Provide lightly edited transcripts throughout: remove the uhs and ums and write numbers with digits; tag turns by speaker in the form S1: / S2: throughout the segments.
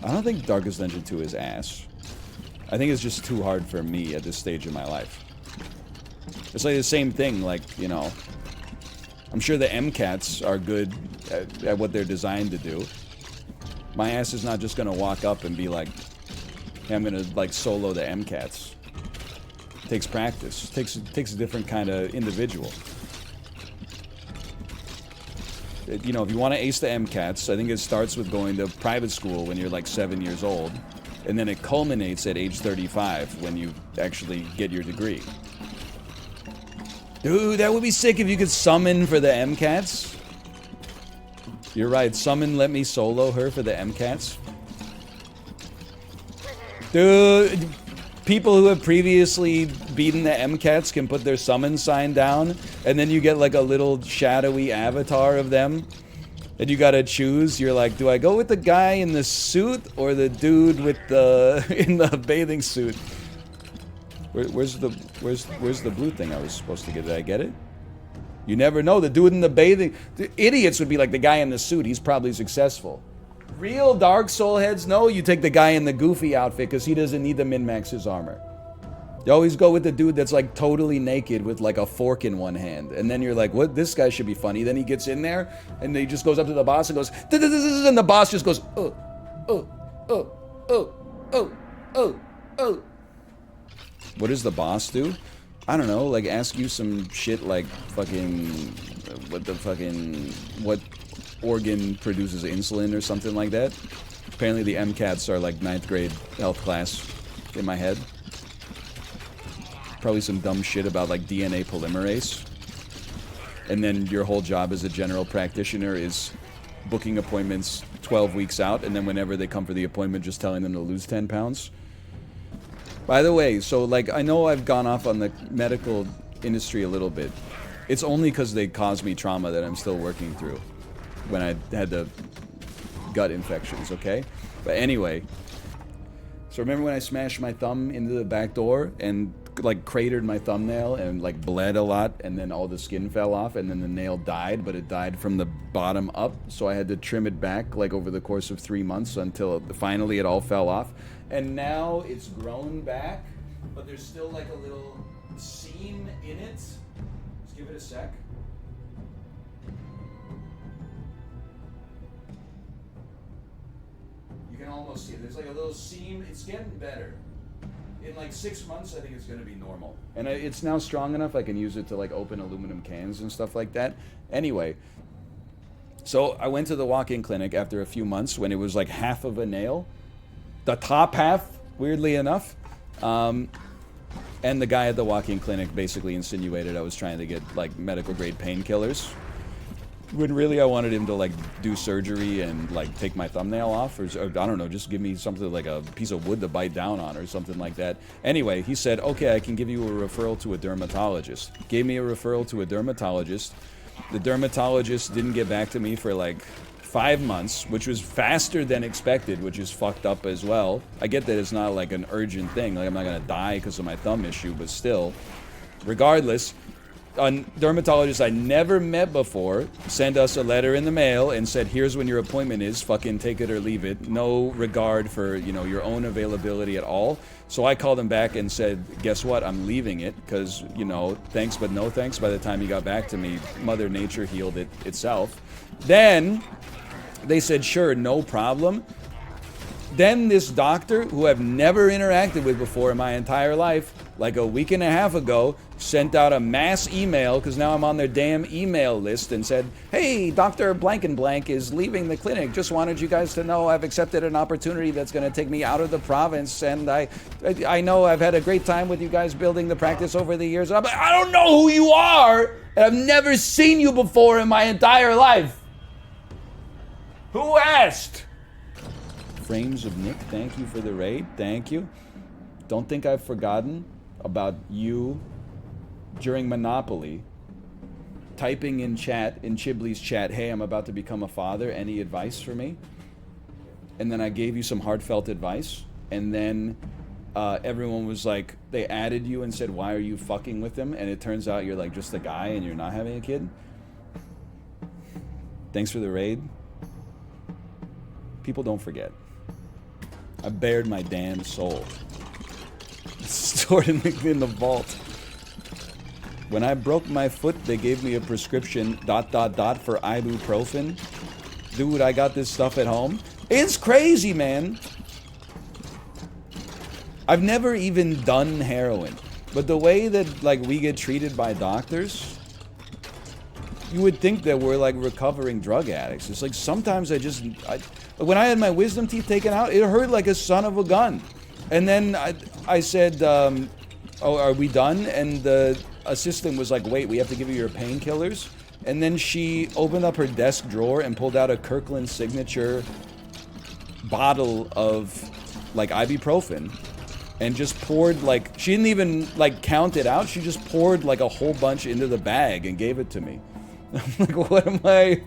S1: I don't think Darkest Dungeon 2 is ass. I think it's just too hard for me at this stage of my life. It's like the same thing, like, you know, I'm sure the MCATs are good at what they're designed to do. My ass is not just gonna walk up and be like, hey, I'm gonna like solo the MCATs. It takes practice. It takes a different kind of individual. You know, if you want to ace the MCATs, I think it starts with going to private school when you're like 7 years old, and then it culminates at age 35 when you actually get your degree. Dude, that would be sick if you could summon for the MCATs. You're right, summon let me solo her for the MCATs. Dude, people who have previously beaten the MCATs can put their summon sign down, and then you get like a little shadowy avatar of them. And you gotta choose. You're like, do I go with the guy in the suit or the dude with the in the bathing suit? Where's the blue thing I was supposed to get? Did I get it? You never know. The dude in the bathing, the idiots would be like the guy in the suit. He's probably successful. Real Dark Soul heads know you take the guy in the goofy outfit because he doesn't need to min-max his armor. You always go with the dude that's like totally naked with like a fork in one hand. And then you're like, what? This guy should be funny. Then he gets in there and he just goes up to the boss and goes, and the boss just goes, oh, oh, oh, oh, oh, oh, oh. What does the boss do? I don't know, like ask you some shit like fucking, what organ produces insulin or something like that. Apparently the MCATs are like 9th grade health class in my head. Probably some dumb shit about like DNA polymerase. And then your whole job as a general practitioner is booking appointments 12 weeks out, and then whenever they come for the appointment, just telling them to lose 10 pounds. By the way, so like I know I've gone off on the medical industry a little bit. It's only because they caused me trauma that I'm still working through when I had the gut infections, okay? But anyway, so remember when I smashed my thumb into the back door and like cratered my thumbnail and like bled a lot, and then all the skin fell off, and then the nail died, but it died from the bottom up, so I had to trim it back like over the course of 3 months until finally it all fell off. And now it's grown back, but there's still like a little seam in it. Just give it a sec. You can almost see it. There's like a little seam. It's getting better. In like 6 months, I think it's going to be normal. And it's now strong enough I can use it to like open aluminum cans and stuff like that. Anyway, so I went to the walk-in clinic after a few months when it was like half of a nail. The top half, weirdly enough. And the guy at the walk-in clinic basically insinuated I was trying to get like medical grade painkillers, when really I wanted him to like do surgery and like take my thumbnail off, or I don't know, just give me something like a piece of wood to bite down on or something like that. Anyway, he said, okay, I can give you a referral to a dermatologist. Gave me a referral to a dermatologist. The dermatologist didn't get back to me for like 5 months, which was faster than expected, which is fucked up as well. I get that it's not like an urgent thing, like I'm not gonna die because of my thumb issue, but still. Regardless, a dermatologist I never met before sent us a letter in the mail and said, here's when your appointment is, fucking take it or leave it. No regard for, you know, your own availability at all. So I called him back and said, guess what, I'm leaving it, because, you know, thanks but no thanks. By the time he got back to me, Mother Nature healed it itself. Then they said, sure, no problem. Then this doctor, who I've never interacted with before in my entire life, like a week and a half ago, sent out a mass email, because now I'm on their damn email list, and said, hey, Dr. Blank and Blank is leaving the clinic. Just wanted you guys to know I've accepted an opportunity that's going to take me out of the province, and I know I've had a great time with you guys building the practice over the years. I'm like, I don't know who you are, and I've never seen you before in my entire life. Who asked? Frames of Nick, thank you for the raid. Thank you. Don't think I've forgotten about you during Monopoly typing in chat, in Chibley's chat, hey, I'm about to become a father. Any advice for me? And then I gave you some heartfelt advice. And then everyone was like, they added you and said, why are you fucking with him? And it turns out you're like just a guy and you're not having a kid. Thanks for the raid. People don't forget. I bared my damn soul. Stored in the vault. When I broke my foot, they gave me a prescription ... for ibuprofen. Dude, I got this stuff at home. It's crazy, man. I've never even done heroin. But the way that, like, we get treated by doctors, you would think that we're, like, recovering drug addicts. It's like, sometimes when I had my wisdom teeth taken out, it hurt like a son of a gun. And then I said, oh, are we done? And the assistant was like, wait, we have to give you your painkillers. And then she opened up her desk drawer and pulled out a Kirkland Signature bottle of, like, ibuprofen. And just poured, like, she didn't even, like, count it out. She just poured, like, a whole bunch into the bag and gave it to me. I'm like,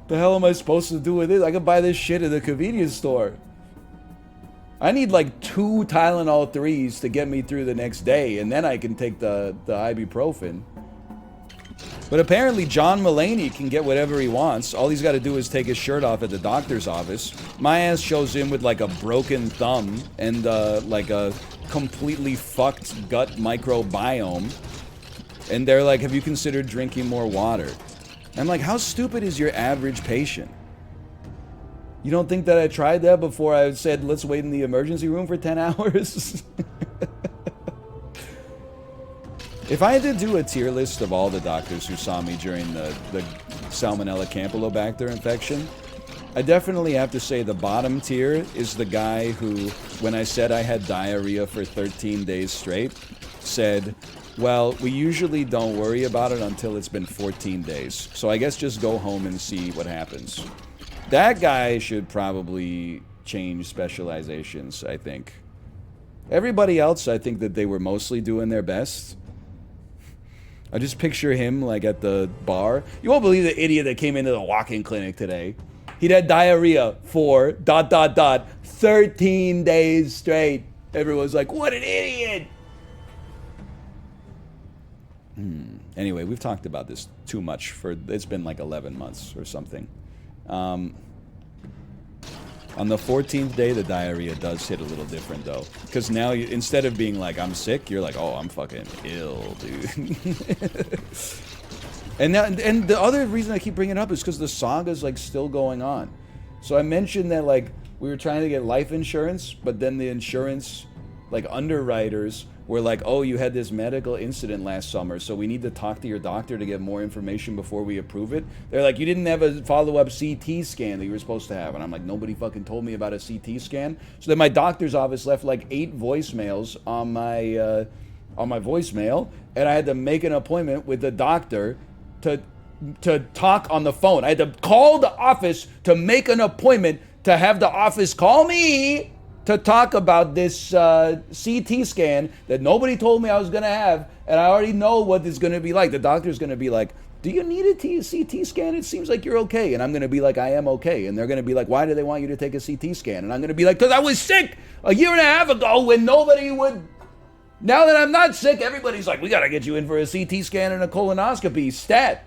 S1: the hell am I supposed to do with this? I could buy this shit at the convenience store. I need, like, 2 Tylenol 3s to get me through the next day, and then I can take the ibuprofen. But apparently John Mulaney can get whatever he wants. All he's got to do is take his shirt off at the doctor's office. My ass shows in with, like, a broken thumb and, like, a completely fucked gut microbiome. And they're like, have you considered drinking more water? I'm like, how stupid is your average patient? You don't think that I tried that before I said, let's wait in the emergency room for 10 hours? If I had to do a tier list of all the doctors who saw me during the Salmonella Campylobacter infection, I definitely have to say the bottom tier is the guy who, when I said I had diarrhea for 13 days straight, said, well, we usually don't worry about it until it's been 14 days. So I guess just go home and see what happens. That guy should probably change specializations, I think. Everybody else, I think that they were mostly doing their best. I just picture him, like, at the bar. You won't believe the idiot that came into the walk-in clinic today. He'd had diarrhea for ... 13 days straight. Everyone's like, what an idiot! Anyway, we've talked about this too much it's been like 11 months or something. On the 14th day, the diarrhea does hit a little different, though. Because now, instead of being like, I'm sick, you're like, oh, I'm fucking ill, dude. And the other reason I keep bringing it up is because the saga's, like, still going on. So I mentioned that, like, we were trying to get life insurance, but then the insurance, like, underwriters were like, oh, you had this medical incident last summer, so we need to talk to your doctor to get more information before we approve it. They're like, you didn't have a follow-up CT scan that you were supposed to have. And I'm like, nobody fucking told me about a CT scan. So then my doctor's office left like 8 voicemails on my voicemail, and I had to make an appointment with the doctor to talk on the phone. I had to call the office to make an appointment to have the office call me to talk about this CT scan that nobody told me I was going to have, and I already know what it's going to be like. The doctor's going to be like, do you need a CT scan? It seems like you're okay. And I'm going to be like, I am okay. And they're going to be like, why do they want you to take a CT scan? And I'm going to be like, because I was sick a year and a half ago when nobody would. Now that I'm not sick, everybody's like, we got to get you in for a CT scan and a colonoscopy. Stat.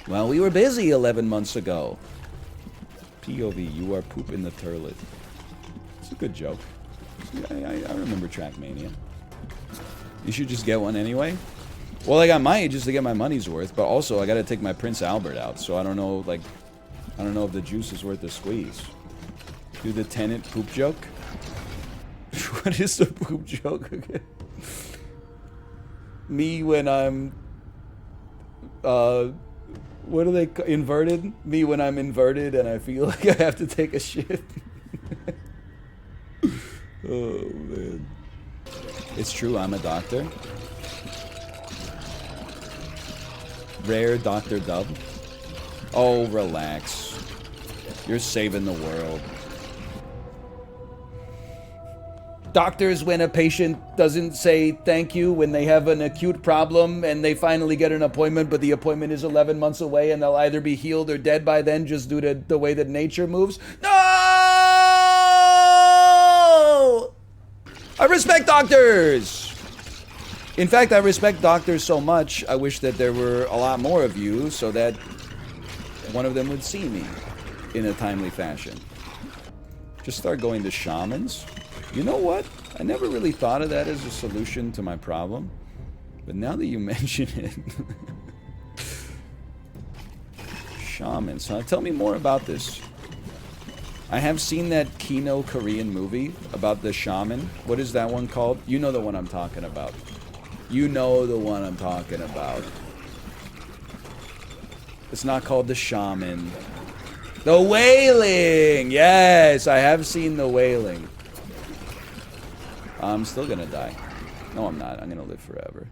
S1: Well, we were busy 11 months ago. POV, you are poop in the toilet. It's a good joke. I remember Trackmania. You should just get one anyway. Well, I got my ages to get my money's worth, but also I got to take my Prince Albert out, so I don't know, like, I don't know if the juice is worth the squeeze. Do the tenant poop joke? What is the poop joke again? Me when I'm, what are they, inverted? Me when I'm inverted and I feel like I have to take a shit. Oh, man. It's true, I'm a doctor. Rare Dr. Dub. Oh, relax. You're saving the world. Doctors, when a patient doesn't say thank you when they have an acute problem and they finally get an appointment, but the appointment is 11 months away and they'll either be healed or dead by then just due to the way that nature moves. No! I respect doctors! In fact, I respect doctors so much, I wish that there were a lot more of you so that one of them would see me in a timely fashion. Just start going to shamans. You know what? I never really thought of that as a solution to my problem. But now that you mention it... Shamans, huh? Tell me more about this. I have seen that Kino Korean movie about the shaman. What is that one called? You know the one I'm talking about. You know the one I'm talking about. It's not called The Shaman. The Wailing! Yes, I have seen The Wailing. I'm still gonna die. No, I'm not. I'm gonna live forever.